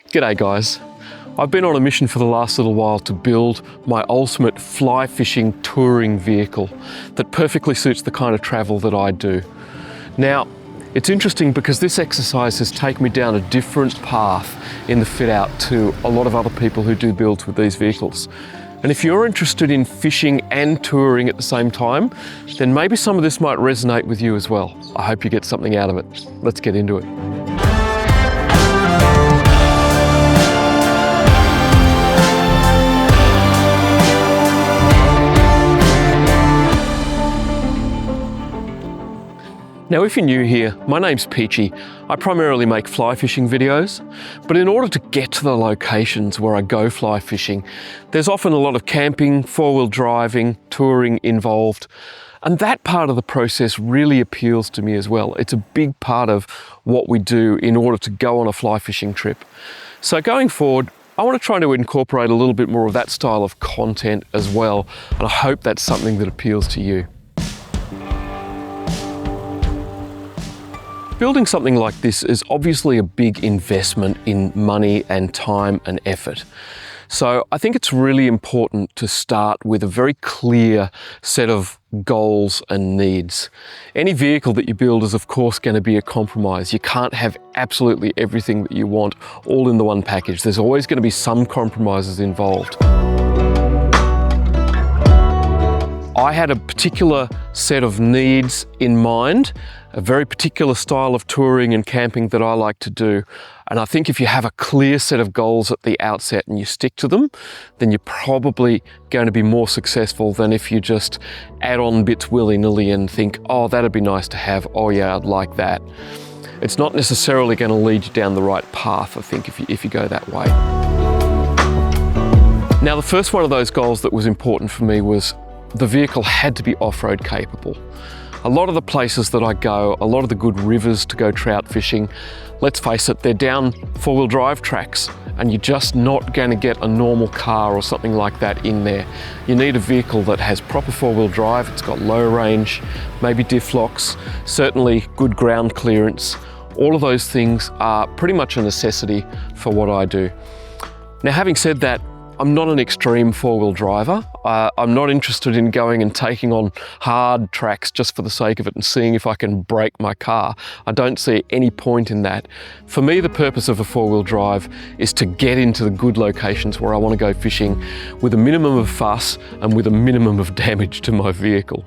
G'day guys. I've been on a mission for the last little while to build my ultimate fly fishing touring vehicle that perfectly suits the kind of travel that I do. Now, it's interesting because this exercise has taken me down a different path in the fit out to a lot of other people who do builds with these vehicles. And if you're interested in fishing and touring at the same time, then maybe some of this might resonate with you as well. I hope you get something out of it. Let's get into it. Now, if you're new here, my name's Peachy. I primarily make fly fishing videos, but in order to get to the locations where I go fly fishing, there's often a lot of camping, four-wheel driving, touring involved, and that part of the process really appeals to me as well. It's a big part of what we do in order to go on a fly fishing trip. So going forward, I want to try to incorporate a little bit more of that style of content as well, and I hope that's something that appeals to you. Building something like this is obviously a big investment in money and time and effort. So I think it's really important to start with a very clear set of goals and needs. Any vehicle that you build is of course going to be a compromise. You can't have absolutely everything that you want all in the one package. There's always going to be some compromises involved. I had a particular set of needs in mind, a very particular style of touring and camping that I like to do. And I think if you have a clear set of goals at the outset and you stick to them, then you're probably going to be more successful than if you just add on bits willy-nilly and think, oh, that'd be nice to have. Oh yeah, I'd like that. It's not necessarily going to lead you down the right path, I think, if you go that way. Now, the first one of those goals that was important for me was the vehicle had to be off-road capable. A lot of the places that I go, a lot of the good rivers to go trout fishing, let's face it, they're down four-wheel drive tracks and you're just not going to get a normal car or something like that in there. You need a vehicle that has proper four-wheel drive, it's got low range, maybe diff locks, certainly good ground clearance. All of those things are pretty much a necessity for what I do. Now, having said that, I'm not an extreme four-wheel driver. I'm not interested in going and taking on hard tracks just for the sake of it and seeing if I can break my car. I don't see any point in that. For me, the purpose of a four-wheel drive is to get into the good locations where I want to go fishing with a minimum of fuss and with a minimum of damage to my vehicle.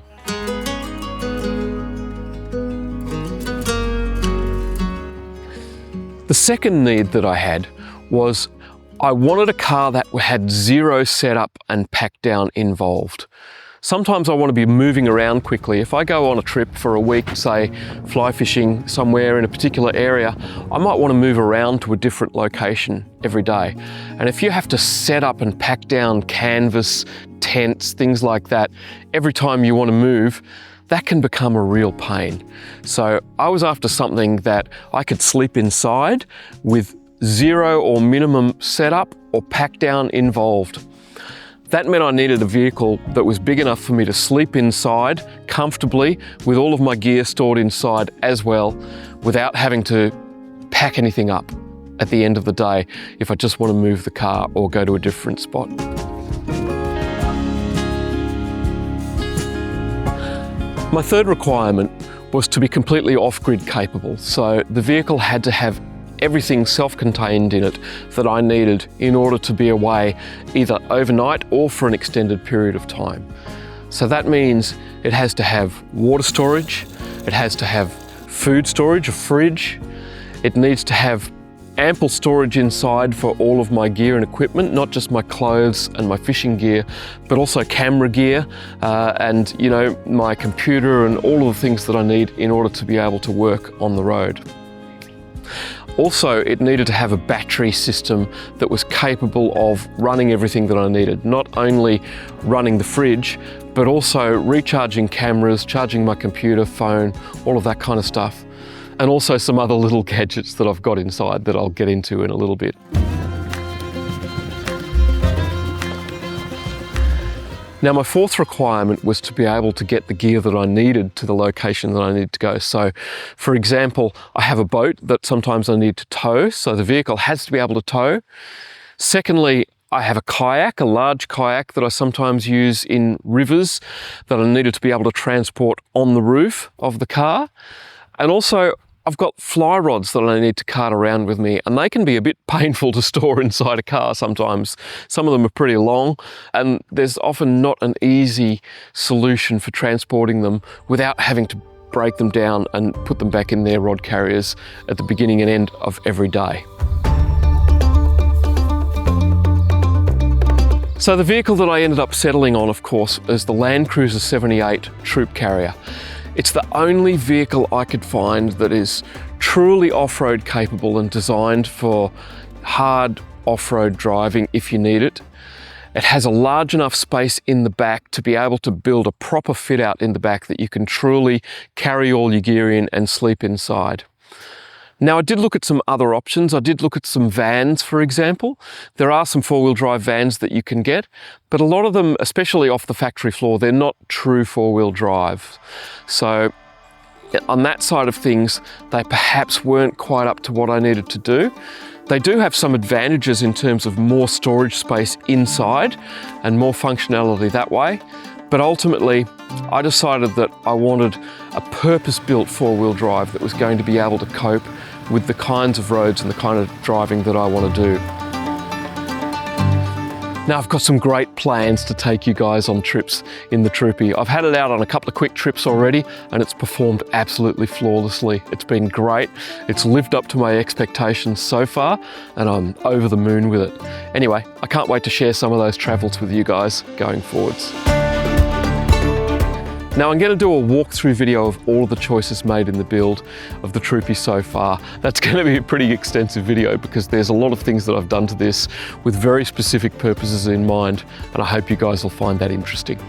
The second need that I had was I wanted a car that had zero setup and pack down involved. Sometimes I want to be moving around quickly. If I go on a trip for a week, say fly fishing somewhere in a particular area, I might want to move around to a different location every day. And if you have to set up and pack down canvas, tents, things like that, every time you want to move, that can become a real pain. So I was after something that I could sleep inside with zero or minimum setup or pack down involved. That meant I needed a vehicle that was big enough for me to sleep inside comfortably with all of my gear stored inside as well, without having to pack anything up at the end of the day if I just want to move the car or go to a different spot. My third requirement was to be completely off-grid capable. So the vehicle had to have everything self-contained in it that I needed in order to be away either overnight or for an extended period of time. So that means it has to have water storage, it has to have food storage, a fridge, it needs to have ample storage inside for all of my gear and equipment, not just my clothes and my fishing gear, but also camera gear and my computer and all of the things that I need in order to be able to work on the road. Also, it needed to have a battery system that was capable of running everything that I needed, not only running the fridge, but also recharging cameras, charging my computer, phone, all of that kind of stuff. And also some other little gadgets that I've got inside that I'll get into in a little bit. Now, my fourth requirement was to be able to get the gear that I needed to the location that I needed to go. So, for example, I have a boat that sometimes I need to tow, so the vehicle has to be able to tow. Secondly, I have a kayak, a large kayak that I sometimes use in rivers that I needed to be able to transport on the roof of the car. And also, I've got fly rods that I need to cart around with me, and they can be a bit painful to store inside a car sometimes. Some of them are pretty long, and there's often not an easy solution for transporting them without having to break them down and put them back in their rod carriers at the beginning and end of every day. So the vehicle that I ended up settling on, of course, is the Landcruiser 78 troop carrier. It's the only vehicle I could find that is truly off-road capable and designed for hard off-road driving if you need it. It has a large enough space in the back to be able to build a proper fit out in the back that you can truly carry all your gear in and sleep inside. Now, I did look at some other options. I did look at some vans, for example. There are some four-wheel drive vans that you can get, but a lot of them, especially off the factory floor, they're not true four-wheel drive. So on that side of things, they perhaps weren't quite up to what I needed to do. They do have some advantages in terms of more storage space inside and more functionality that way. But ultimately, I decided that I wanted a purpose-built four-wheel drive that was going to be able to cope with the kinds of roads and the kind of driving that I want to do. Now, I've got some great plans to take you guys on trips in the Troopy. I've had it out on a couple of quick trips already, and it's performed absolutely flawlessly. It's been great. It's lived up to my expectations so far, and I'm over the moon with it. Anyway, I can't wait to share some of those travels with you guys going forwards. Now, I'm going to do a walkthrough video of all of the choices made in the build of the Troopy so far. That's going to be a pretty extensive video because there's a lot of things that I've done to this with very specific purposes in mind, and I hope you guys will find that interesting.